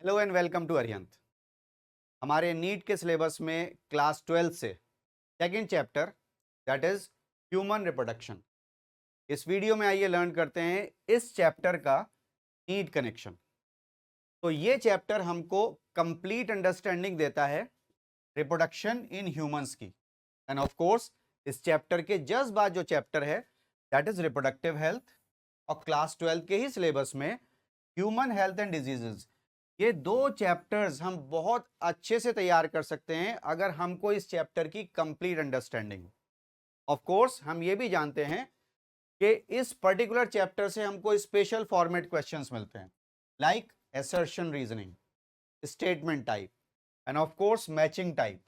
Hello and welcome to Arihant. हमारे NEET के syllabus में क्लास 12 से second chapter that is human reproduction. इस वीडियो में आइए लर्न करते हैं इस चैप्टर का नीट कनेक्शन। तो ये चैप्टर हमको कंप्लीट अंडरस्टैंडिंग देता है रिप्रोडक्शन इन ह्यूमंस की। एंड ऑफ कोर्स इस चैप्टर के जस्ट बाद जो चैप्टर है दैट इज रिप्रोडक्टिव हेल्थ, और क्लास 12 के ही सिलेबस में ह्यूमन हेल्थ एंड डिजीजेस। ये दो चैप्टर्स हम बहुत अच्छे से तैयार कर सकते हैं अगर हमको इस चैप्टर की कंप्लीट अंडरस्टैंडिंग। ऑफ कोर्स हम ये भी जानते हैं कि इस पर्टिकुलर चैप्टर से हमको स्पेशल फॉर्मेट क्वेश्चंस मिलते हैं, like assertion reasoning, statement type, and of course matching type,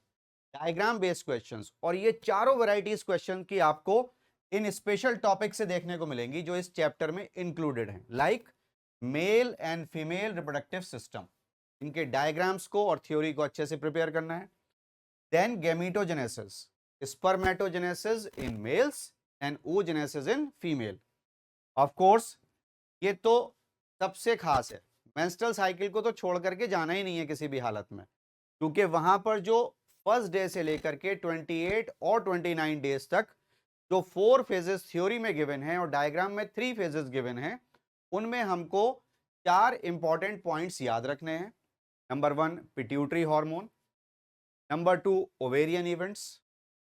diagram based questions. और ये चारों वैरायटीज क्वेश्चन की आपको इन स्पेशल टॉपिक से देखने को मिलेंगी जो इस चैप्टर में इंक्लूडेड हैं, like male and female reproductive system. इनके डायग्राम्स को और थ्योरी को अच्छे से प्रिपेयर करना है। Then gametogenesis, spermatogenesis in males and oogenesis in female. Of course ये तो सबसे खास है, मेंस्ट्रुअल साइकिल को तो छोड़ करके जाना ही नहीं है किसी भी हालत में, क्योंकि वहां पर जो फर्स्ट डे से लेकर के 28 और 29 डेज तक जो 4 फेजेस थ्योरी में गिवन है और डायग्राम में 3 फेजेस गिवन है, उनमें हमको 4 इंपॉर्टेंट पॉइंट्स याद रखने हैं। Number 1 pituitary hormone, number 2 ovarian events,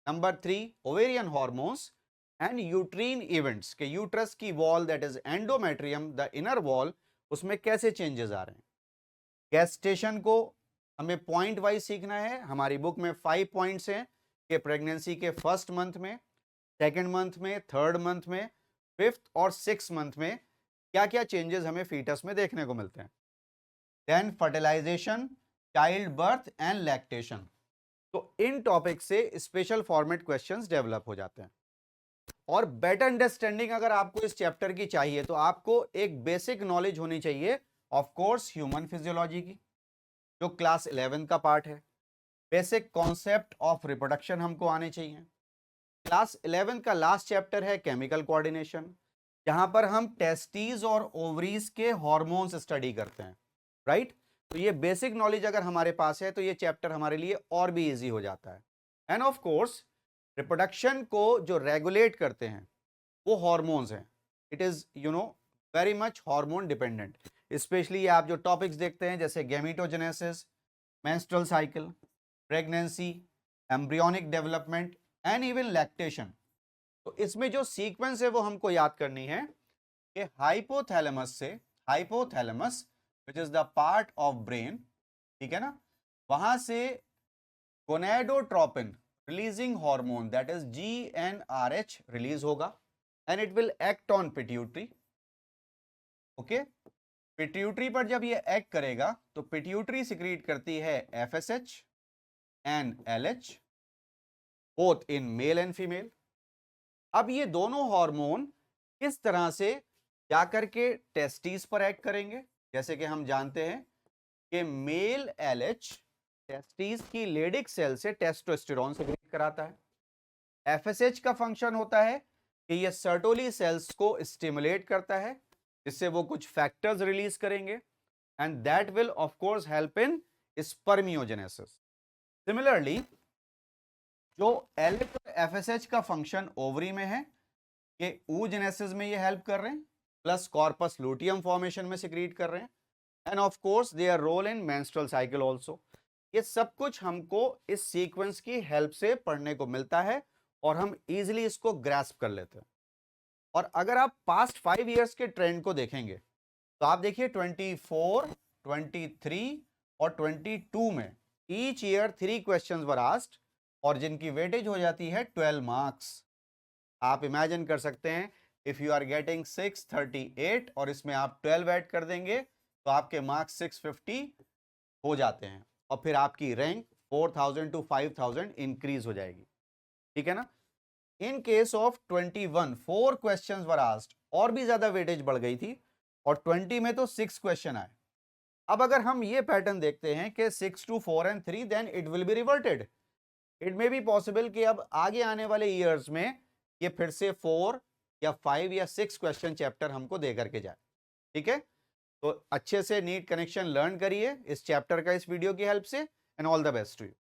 number 3 ovarian hormones and uterine events के यूट्रस की wall that is endometrium the inner wall, उसमें कैसे चेंजेस आ रहे हैं। गेस्टेशन को हमें पॉइंट वाइज सीखना है। हमारी बुक में 5 पॉइंट्स हैं कि प्रेगनेंसी के फर्स्ट मंथ में, सेकेंड मंथ में, थर्ड मंथ में, फिफ्थ और सिक्स मंथ में क्या क्या चेंजेस हमें फीटस में देखने को मिलते हैं। Then fertilization, child birth and lactation. तो इन टॉपिक से स्पेशल फॉर्मेट क्वेश्चंस डेवलप हो जाते हैं। और बेटर अंडरस्टैंडिंग अगर आपको इस चैप्टर की चाहिए तो आपको एक बेसिक नॉलेज होनी चाहिए ऑफ कोर्स ह्यूमन फिजियोलॉजी की, जो क्लास 11 का पार्ट है। बेसिक कॉन्सेप्ट ऑफ रिप्रोडक्शन हमको आने चाहिए। क्लास 11 का लास्ट चैप्टर है केमिकल कोऑर्डिनेशन, जहां पर हम टेस्टीज और ओवरीज के हॉर्मोन्स स्टडी करते हैं, राइट। तो ये बेसिक नॉलेज अगर हमारे पास है तो ये चैप्टर हमारे लिए और भी इजी हो जाता है। एंड ऑफ कोर्स रिप्रोडक्शन को जो रेगुलेट करते हैं वो हॉर्मोन्स हैं। It is very much hormone dependent. Especially आप जो टॉपिक्स देखते हैं जैसे gametogenesis, menstrual cycle, pregnancy, embryonic development and even lactation. तो इसमें जो सीक्वेंस है वो हमको याद करनी है कि हाइपोथैलेमस से, hypothalamus which is the part of brain, ठीक है ना, वहां से gonadotropin releasing hormone that is GnRH release होगा and it will act on pituitary. Okay, pituitary पर जब ये एक्ट करेगा तो पिट्यूटरी सिक्रीट करती है FSH and LH both in male and female. अब ये दोनों हार्मोन किस तरह से जाकर के टेस्टिस पर एक्ट करेंगे, जैसे कि हम जानते हैं कि मेल LH टेस्टिस की लेडिक सेल से टेस्टोस्टेरोन सिक्रीट कराता है। FSH का फंक्शन होता है कि ये सर्टोली सेल्स को स्टिमुलेट करता है, जिससे वो कुछ फैक्टर्स रिलीज करेंगे and that will of course help in spermiogenesis. Similarly जो LH और FSH का फंक्शन ओवरी में है, ये oogenesis में ये हेल्प कर रहे हैं, प्लस कॉर्पस लूटियम फॉर्मेशन में सिक्रीट कर रहे हैं, and of course their role in menstrual cycle also. ये सब कुछ हमको इस सीक्वेंस की हेल्प से पढ़ने को मिलता है और हम इजीली इसको ग्रैस्प कर लेते हैं। और अगर आप पास्ट 5 इयर्स के ट्रेंड को देखेंगे तो आप देखिए 24, 23 और 22 में each year 3 questions were asked और जिनकी वेटेज हो जाती है 12 मार्क्स। आप इमेजिन कर सकते हैं इफ यू आर गेटिंग 638 और इसमें आप 12 ऐड कर देंगे तो आपके मार्क्स 650 हो जाते हैं और फिर आपकी रैंक 4000 टू 5000 इंक्रीज हो जाएगी, ठीक है ना। In case of 21 4 questions were asked, और भी ज्यादा वेटेज बढ़ गई थी और 20 में तो 6 क्वेश्चन आए। अब अगर हम ये पैटर्न देखते हैं कि 6 to 4 and 3 then it will be reverted. It may be possible कि अब आगे आने वाले ईयर्स में ये फिर से 4 या 5 या 6 क्वेश्चन चैप्टर हमको दे करके जाए, ठीक है। तो अच्छे से नीट कनेक्शन लर्न करिए इस चैप्टर का इस वीडियो की हेल्प से, and all the best to you.